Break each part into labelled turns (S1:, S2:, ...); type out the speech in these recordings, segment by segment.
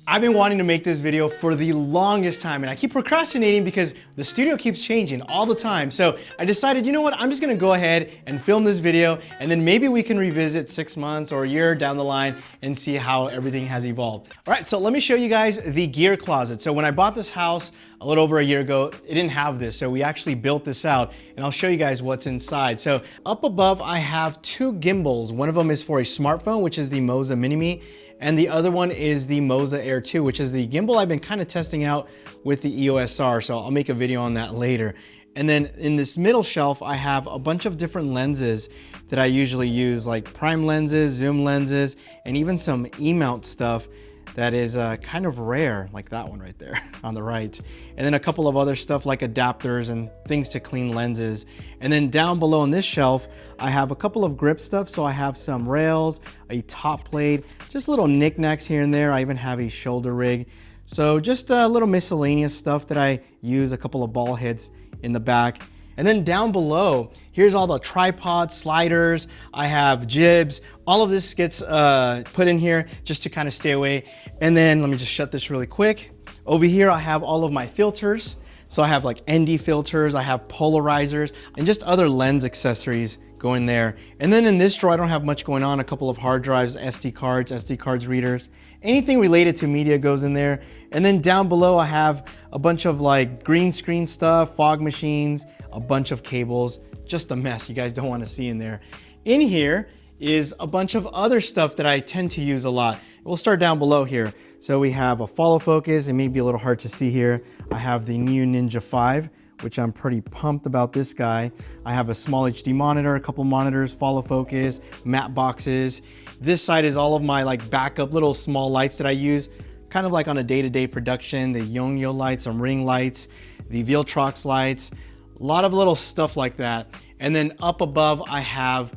S1: I've been wanting to make this video for the longest time, and I keep procrastinating because the studio keeps changing all the time. So I decided, you know what, I'm just gonna go ahead and film this video, and then maybe we can revisit 6 months or a year down the line and see how everything has evolved. All right, so let me show you guys the gear closet. So when I bought this house a little over a year ago, it didn't have this. So we actually built this out, and I'll show you guys what's inside. So up above, I have 2 gimbals. One of them is for a smartphone, which is the Moza Mini-Me, and the other one is the Moza Air 2, which is the gimbal I've been kind of testing out with the EOS R, so I'll make a video on that later. And then in this middle shelf, I have a bunch of different lenses that I usually use, like prime lenses, zoom lenses, and even some E-mount stuff that is kind of rare, like that one right there on the right. And then a couple of other stuff like adapters and things to clean lenses. And then down below on this shelf, I have a couple of grip stuff. So I have some rails, a top plate, just little knickknacks here and there. I even have a shoulder rig. So just a little miscellaneous stuff that I use, a couple of ball heads in the back. And then down below, here's all the tripods, sliders, I have jibs, all of this gets put in here just to kind of stay away. And then let me just shut this really quick. Over here, I have all of my filters. So I have like ND filters, I have polarizers, and just other lens accessories go in there. And then in this drawer, I don't have much going on, a couple of hard drives, SD cards readers. Anything related to media goes in there. And then down below, I have a bunch of like green screen stuff, fog machines, a bunch of cables, just a mess you guys don't want to see in there. In here is a bunch of other stuff that I tend to use a lot. We'll start down below here. So we have a follow focus. It may be a little hard to see here. I have the new Ninja 5, which I'm pretty pumped about this guy. I have a small HD monitor, a couple monitors, follow focus, matte boxes. This side is all of my like backup little small lights that I use kind of like on a day-to-day production, the Yongyo lights, some ring lights, the Viltrox lights, a lot of little stuff like that. And then up above, I have,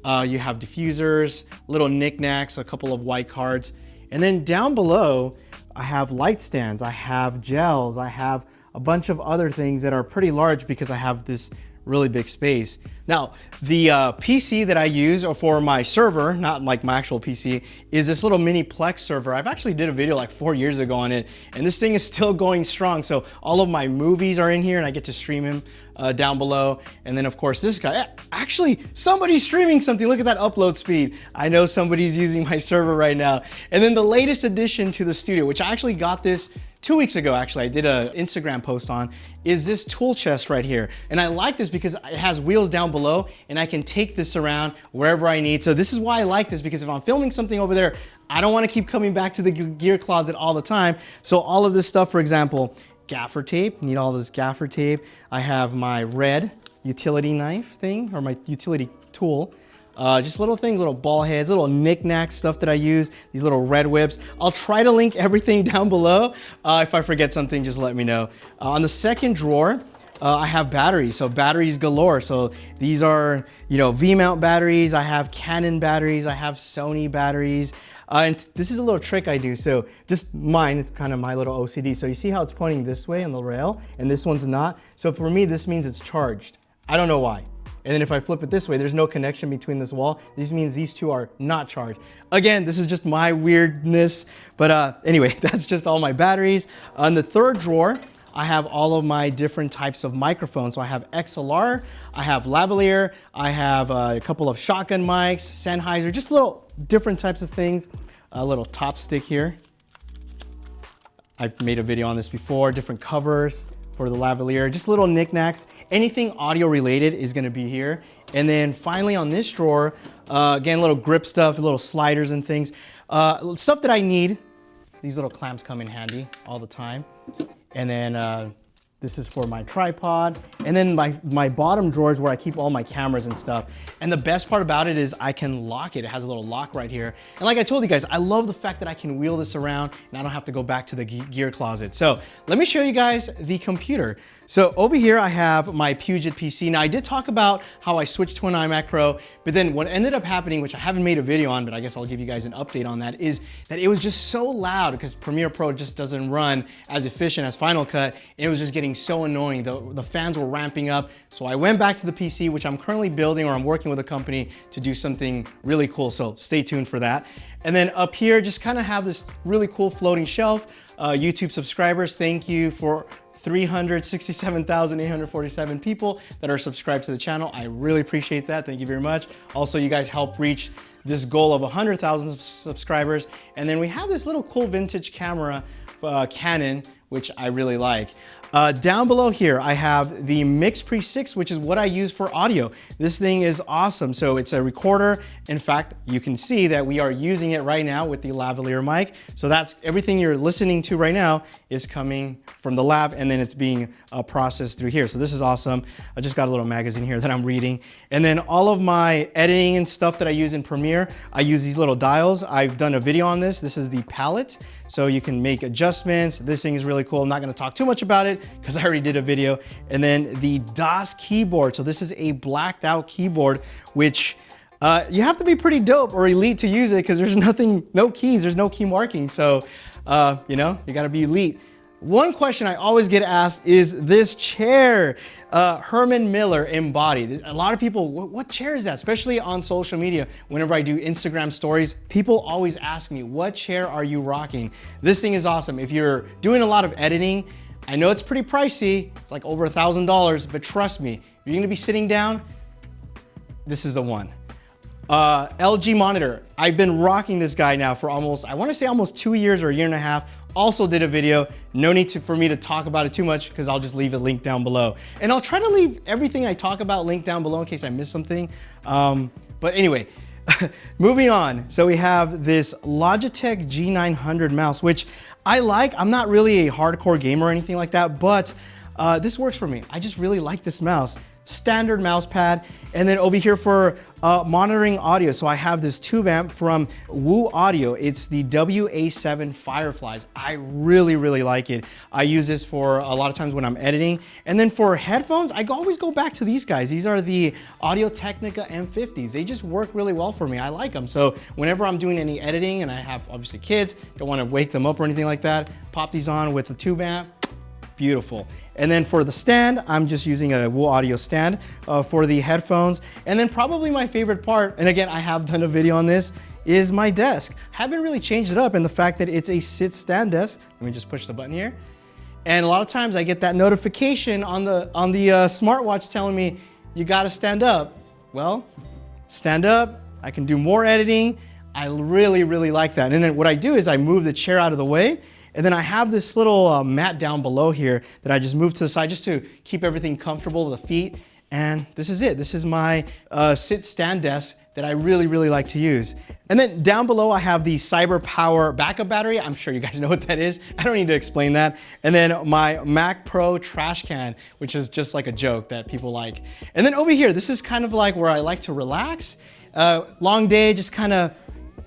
S1: you have diffusers, little knickknacks, a couple of white cards. And then down below, I have light stands, I have gels, I have a bunch of other things that are pretty large because I have this really big space. Now, the PC that I use for my server, not like my actual PC, is this little mini Plex server. I've actually did a video like 4 years ago on it, and this thing is still going strong. So all of my movies are in here and I get to stream them down below. And then of course this guy, actually somebody's streaming something. Look at that upload speed. I know somebody's using my server right now. And then the latest addition to the studio, which I actually got this 2 weeks ago, actually, I did an Instagram post on, is this tool chest right here. And I like this because it has wheels down below and I can take this around wherever I need. So this is why I like this, because if I'm filming something over there, I don't want to keep coming back to the gear closet all the time. So all of this stuff, for example, gaffer tape, need all this gaffer tape. I have my red utility knife thing, or my utility tool. Just little things, little ball heads, little knick-knack stuff that I use, these little red whips. I'll try to link everything down below. If I forget something, just let me know. On the second drawer, I have batteries, so batteries galore. So these are, you know, V-mount batteries, I have Canon batteries, I have Sony batteries. And this is a little trick I do. So just mine, it's kind of my little OCD. So you see how it's pointing this way on the rail, and this one's not. So for me, this means it's charged. I don't know why. And then if I flip it this way, there's no connection between this wall. This means these two are not charged. Again, this is just my weirdness. But anyway, that's just all my batteries. On the third drawer, I have all of my different types of microphones. So I have XLR, I have lavalier, I have a couple of shotgun mics, Sennheiser, just little different types of things. A little top stick here. I've made a video on this before, different covers for the lavalier, just little knickknacks. Anything audio related is gonna be here. And then finally on this drawer, again, little grip stuff, little sliders and things. Stuff that I need. These little clamps come in handy all the time. And then this is for my tripod. And then my bottom drawer is where I keep all my cameras and stuff. And the best part about it is I can lock it. It has a little lock right here. And like I told you guys, I love the fact that I can wheel this around and I don't have to go back to the gear closet. So let me show you guys the computer. So over here I have my Puget PC. Now I did talk about how I switched to an iMac Pro, but then what ended up happening, which I haven't made a video on, but I guess I'll give you guys an update on that, is that it was just so loud because Premiere Pro just doesn't run as efficient as Final Cut, and it was just getting so annoying. The fans were ramping up. So I went back to the PC, which I'm currently building, or I'm working with a company to do something really cool. So stay tuned for that. And then up here, just kind of have this really cool floating shelf. YouTube subscribers, thank you for 367,847 people that are subscribed to the channel. I really appreciate that. Thank you very much. Also, you guys help reach this goal of 100,000 subscribers. And then we have this little cool vintage camera, Canon, which I really like. Down below here, I have the MixPre 6, which is what I use for audio. This thing is awesome. So it's a recorder. In fact, you can see that we are using it right now with the lavalier mic. So that's everything you're listening to right now is coming from the lav, and then it's being processed through here. So this is awesome. I just got a little magazine here that I'm reading. And then all of my editing and stuff that I use in Premiere, I use these little dials. I've done a video on this. This is the palette. So you can make adjustments. This thing is really cool. I'm not gonna talk too much about it because I already did a video. And then the DOS keyboard. So this is a blacked out keyboard, which you have to be pretty dope or elite to use it because there's no keys, there's no key marking. So, you know, you gotta be elite. One question I always get asked is this chair, Herman Miller Embody. A lot of people, what chair is that? Especially on social media, whenever I do Instagram stories, people always ask me, what chair are you rocking? This thing is awesome. If you're doing a lot of editing, I know it's pretty pricey, it's like over $1,000, but trust me, if you're gonna be sitting down, this is the one. LG monitor. I've been rocking this guy now for almost, I wanna say almost 2 years or a year and a half. Also did a video. No need for me to talk about it too much because I'll just leave a link down below. And I'll try to leave everything I talk about linked down below in case I miss something. But anyway, moving on. So we have this Logitech G900 mouse, which I like. I'm not really a hardcore gamer or anything like that, but this works for me. I just really like this mouse. Standard mouse pad. And then over here for monitoring audio. So I have this tube amp from Woo Audio. It's the WA7 Fireflies. I really, really like it. I use this for a lot of times when I'm editing. And then for headphones, I always go back to these guys. These are the Audio Technica M50s. They just work really well for me. I like them. So whenever I'm doing any editing and I have obviously kids, don't want to wake them up or anything like that, pop these on with the tube amp. Beautiful. And then for the stand, I'm just using a Woo Audio stand for the headphones. And then probably my favorite part, and again, I have done a video on this, is my desk. Haven't really changed it up in the fact that it's a sit-stand desk. Let me just push the button here. And a lot of times I get that notification on the smartwatch telling me, you gotta stand up. Well, stand up, I can do more editing. I really, really like that. And then what I do is I move the chair out of the way. And then I have this little mat down below here that I just move to the side just to keep everything comfortable, the feet. And this is it. This is my sit-stand desk that I really, really like to use. And then down below, I have the Cyber Power backup battery. I'm sure you guys know what that is. I don't need to explain that. And then my Mac Pro trash can, which is just like a joke that people like. And then over here, this is kind of like where I like to relax. Long day, just kind of,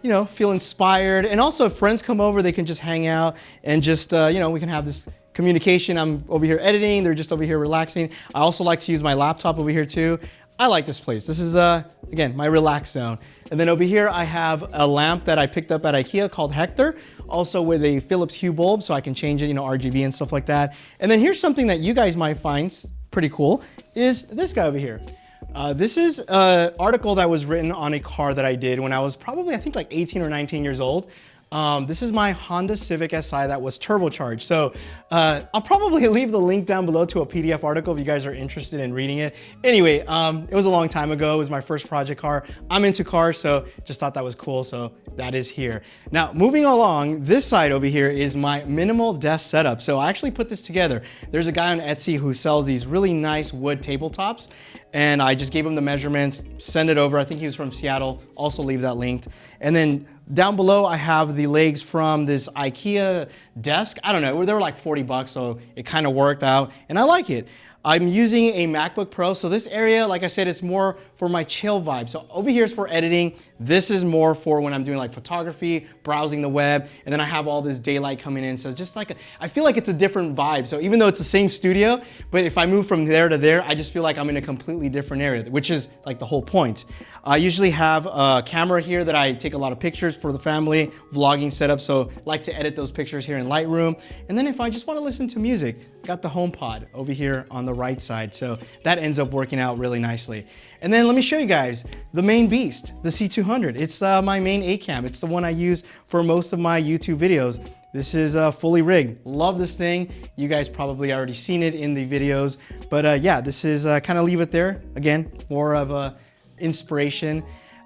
S1: you know, feel inspired. And also if friends come over, they can just hang out and just, you know, we can have this communication. I'm over here editing, they're just over here relaxing. I also like to use my laptop over here too. I like this place. This is, again, my relax zone. And then over here, I have a lamp that I picked up at IKEA called Hector, also with a Philips Hue bulb, so I can change it, you know, RGB and stuff like that. And then here's something that you guys might find pretty cool, is this guy over here. This is an article that was written on a car that I did when I was probably, I think like 18 or 19 years old. This is my Honda Civic Si that was turbocharged. So I'll probably leave the link down below to a PDF article if you guys are interested in reading it. Anyway, it was a long time ago. It was my first project car. I'm into cars, so just thought that was cool. So that is here. Now, moving along, this side over here is my minimal desk setup. So I actually put this together. There's a guy on Etsy who sells these really nice wood tabletops. And I just gave him the measurements, send it over. I think he was from Seattle. Also leave that linked. And then down below, I have the legs from this IKEA desk. I don't know, they were like 40 bucks, so it kind of worked out, and I like it. I'm using a MacBook Pro, so this area, like I said, it's more for my chill vibe. So over here is for editing. This is more for when I'm doing like photography, browsing the web, and then I have all this daylight coming in. So it's just like, I feel like it's a different vibe. So even though it's the same studio, but if I move from there to there, I just feel like I'm in a completely different area, which is like the whole point. I usually have a camera here that I take a lot of pictures for the family, vlogging setup. So I like to edit those pictures here in Lightroom. And then if I just want to listen to music, I got the HomePod over here on the right side. So that ends up working out really nicely. And then let me show you guys the main beast, the C200. It's my main A-cam. It's the one I use for most of my YouTube videos. This is fully rigged. Love this thing. You guys probably already seen it in the videos. But yeah, this is kind of leave it there. Again, more of a inspiration.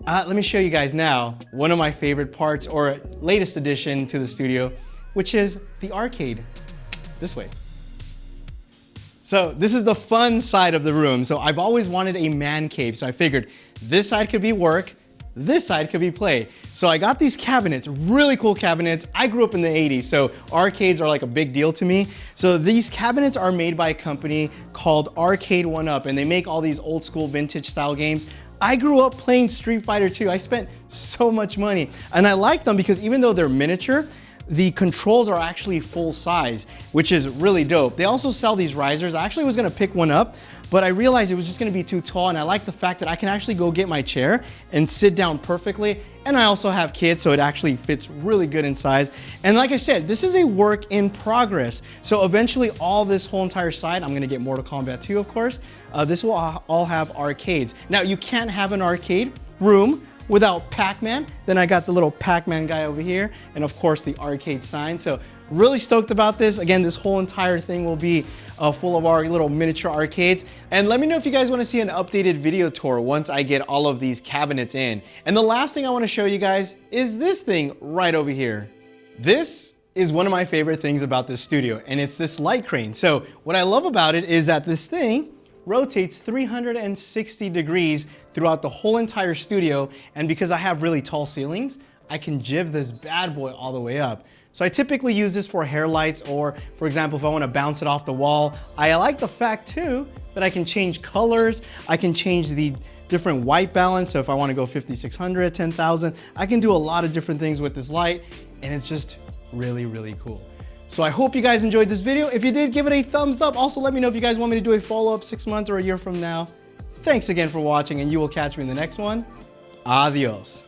S1: Let me show you guys now one of my favorite parts or latest addition to the studio, which is the arcade. This way. So this is the fun side of the room. So I've always wanted a man cave. So I figured this side could be work, this side could be play. So I got these cabinets, really cool cabinets. I grew up in the 80s, so arcades are like a big deal to me. So these cabinets are made by a company called Arcade1Up, and they make all these old school vintage style games. I grew up playing Street Fighter 2. I spent so much money, and I like them because even though they're miniature, the controls are actually full size, which is really dope. They also sell these risers. I actually was gonna pick one up, but I realized it was just gonna be too tall, and I like the fact that I can actually go get my chair and sit down perfectly. And I also have kids, so it actually fits really good in size. And like I said, this is a work in progress. So eventually all this whole entire side, I'm gonna get Mortal Kombat 2, of course. This will all have arcades. Now you can't have an arcade room without Pac-Man. Then I got the little Pac-Man guy over here, and of course the arcade sign. So really stoked about this. Again, this whole entire thing will be full of our little miniature arcades. And let me know if you guys wanna see an updated video tour once I get all of these cabinets in. And the last thing I wanna show you guys is this thing right over here. This is one of my favorite things about this studio, and it's this light crane. So what I love about it is that this thing rotates 360 degrees throughout the whole entire studio. And because I have really tall ceilings, I can jib this bad boy all the way up. So I typically use this for hair lights, or for example, if I want to bounce it off the wall. I like the fact too that I can change colors. I can change the different white balance. So if I want to go 5600, 10,000, I can do a lot of different things with this light, and it's just really, really cool. So I hope you guys enjoyed this video. If you did, give it a thumbs up. Also, let me know if you guys want me to do a follow-up 6 months or a year from now. Thanks again for watching, and you will catch me in the next one. Adios.